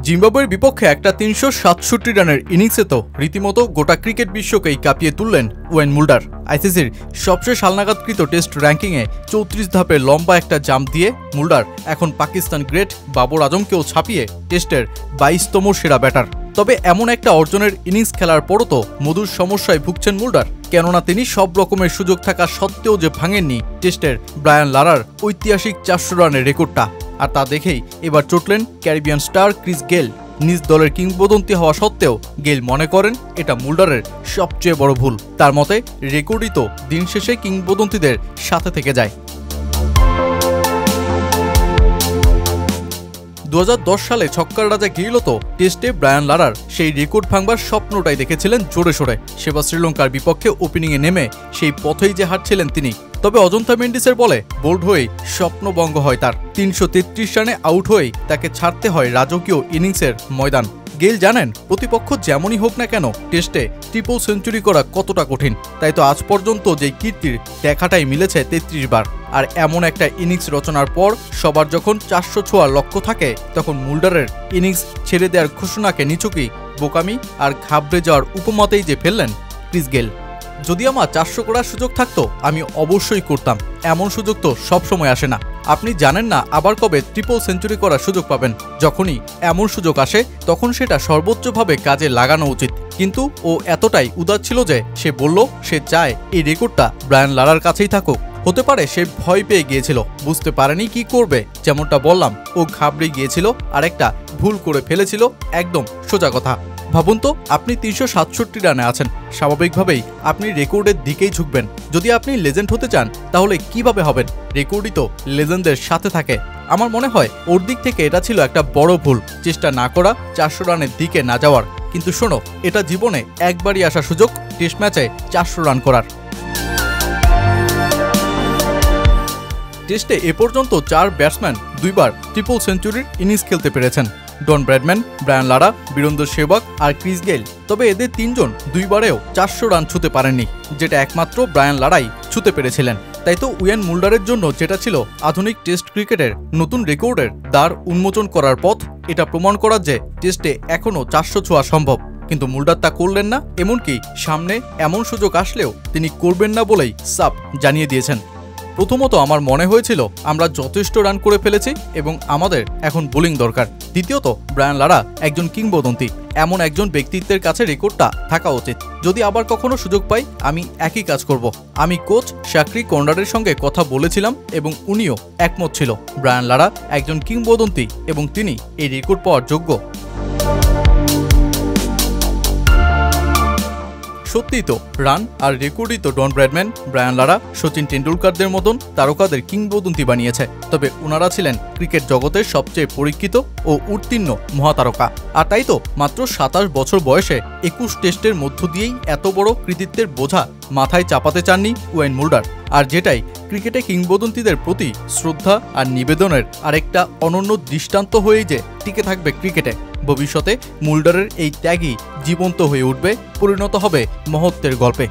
জিম্বাবুয়ের বিপক্ষে একটা ৩৬৭ রানের ইনিংসে তো রীতিমতো গোটা ক্রিকেট বিশ্বকেই কাঁপিয়ে তুললেন ওয়েন মুল্ডার। আইসিসির সবশেষ হালনাগাদকৃত টেস্ট র্যাঙ্কিংয়ে ৩৪ ধাপের লম্বা একটা জাম্প দিয়ে মুল্ডার এখন পাকিস্তান গ্রেট বাবর আজমকেও ছাপিয়ে টেস্টের ২২তম সেরা ব্যাটার। তবে এমন একটা অর্জনের ইনিংস খেলার পরও তো মধুর সমস্যায় ভুগছেন মুল্ডার, কেননা তিনি সব রকমের সুযোগ থাকা সত্ত্বেও যে ভাঙেননি টেস্টের ব্রায়ান লারার ঐতিহাসিক ৪০০ রানের রেকর্ডটা। আর তা দেখেই এবার চটলেন ক্যারিবিয়ান স্টার ক্রিস গেল। নিজ দলের কিংবদন্তি হওয়া সত্ত্বেও গেল মনে করেন এটা মুল্ডারের সবচেয়ে বড় ভুল। তার মতে রেকর্ডই তো দিন শেষে কিংবদন্তিদের সাথে থেকে যায়। ২০১০ সালে ছক্কার রাজা গেইলও তো টেস্টে ব্রায়ান লারার সেই রেকর্ড ভাঙবার স্বপ্নটাই দেখেছিলেন জোরে সোরে। সেবার শ্রীলঙ্কার বিপক্ষে ওপেনিংয়ে নেমে সেই পথেই যে হাঁটছিলেন তিনি। তবে অজন্তা মেন্ডিসের বলে বোল্ড হয়েই স্বপ্নভঙ্গ হয় তার। ৩৩৩ রানে আউট হয়েই তাকে ছাড়তে হয় রাজকীয় ইনিংসের ময়দান। গেইল জানেন প্রতিপক্ষ যেমনই হোক না কেন টেস্টে ট্রিপল সেঞ্চুরি করা কতটা কঠিন। তাই তো আজ পর্যন্ত যে কীর্তির দেখাটাই মিলেছে ৩৩ বার। আর এমন একটা ইনিংস রচনার পর সবার যখন ৪০০ ছোঁয়ার লক্ষ্য থাকে, তখন মুল্ডারের ইনিংস ছেড়ে দেওয়ার ঘোষণাকে নিছকই বোকামি আর ঘাবড়ে যাওয়ার উপমাতেই যে ফেললেন ক্রিস গেল। যদি আমার ৪০০ করার সুযোগ থাকতো আমি অবশ্যই করতাম। এমন সুযোগ তো সবসময় আসে না। আপনি জানেন না আবার কবে ট্রিপল সেঞ্চুরি করার সুযোগ পাবেন। যখনই এমন সুযোগ আসে তখন সেটা সর্বোচ্চভাবে কাজে লাগানো উচিত। কিন্তু ও এতটাই উদার ছিল যে সে বলল সে চায় এই রেকর্ডটা ব্রায়ান লারার কাছেই থাকুক। হতে পারে সে ভয় পেয়ে গিয়েছিল, বুঝতে পারেনি কি করবে। যেমনটা বললাম, ও ঘাবড়ে গিয়েছিল আর একটা ভুল করে ফেলেছিল। একদম সোজা কথা। ভাবুন তো, আপনি ৩৬৭ রানে আছেন, স্বাভাবিকভাবেই আপনি রেকর্ডের দিকেই ঝুঁকবেন। যদি আপনি লেজেন্ড হতে চান তাহলে কিভাবে হবেন? রেকর্ডই তো লেজেন্ডদের সাথে থাকে। আমার মনে হয় ওর দিক থেকে এটা ছিল একটা বড় ভুল, চেষ্টা না করা, ৪০০ রানের দিকে না যাওয়ার। কিন্তু শোনো, এটা জীবনে একবারই আসা সুযোগ টেস্ট ম্যাচে ৪০০ রান করার। টেস্টে এ পর্যন্ত ৪ ব্যাটসম্যান ২ বার ট্রিপল সেঞ্চুরির ইনিংস খেলতে পেরেছেন, Don Bradman, Brian Lara, Virender Sehwag আর ক্রিস গেইল। তবে এদের ৩ জন ২ বারেও ৪০০ রান ছুঁতে পারেননি, যেটা একমাত্র ব্রায়ান লারাই ছুঁতে পেরেছিলেন। তাই তো ওয়েন মুল্ডারের জন্য যেটা ছিল আধুনিক টেস্ট ক্রিকেটের নতুন রেকর্ডের দ্বার উন্মোচন করার পথ, এটা প্রমাণ করা যে টেস্টে এখনও ৪০০ ছোঁয়া সম্ভব। কিন্তু মুল্ডার তা করলেন না, এমনকি সামনে এমন সুযোগ আসলেও তিনি করবেন না বলেই সাফ জানিয়ে দিয়েছেন। প্রথমত আমার মনে হয়েছিল আমরা যথেষ্ট রান করে ফেলেছি এবং আমাদের এখন বোলিং দরকার। দ্বিতীয়ত ব্রায়ান লারা একজন কিংবদন্তি, এমন একজন ব্যক্তিত্বের কাছে রেকর্ডটা থাকা উচিত। যদি আবার কখনো সুযোগ পাই আমি একই কাজ করব। আমি কোচ শাকরি কর্নারের সঙ্গে কথা বলেছিলাম এবং উনিও একমত ছিল। ব্রায়ান লারা একজন কিংবদন্তি এবং তিনি এই রেকর্ড পাওয়ার যোগ্য। সত্যিই তো রান আর রেকর্ডই তো Don Bradman, Brian Lara, Sachin টেন্ডুলকারদের মতন তারকাদের কিংবদন্তি বানিয়েছে। তবে ওনারা ছিলেন ক্রিকেট জগতের সবচেয়ে পরীক্ষিত ও উত্তীর্ণ মহাতারকা। আর তাই তো মাত্র ২৭ বছর বয়সে ২১ টেস্টের মধ্য দিয়েই এত বড় কৃতিত্বের বোঝা মাথায় চাপাতে চাননি ওয়েন মুল্ডার। আর যেটাই ক্রিকেটে কিংবদন্তিদের প্রতি শ্রদ্ধা আর নিবেদনের আরেকটা অনন্য দৃষ্টান্ত হয়েই যে টিকে থাকবে ক্রিকেটে। ভবিষ্যতে মুল্ডারের এই ত্যাগই জীবন্ত হয়ে উঠবে, পরিণত হবে মহত্বের গল্পে।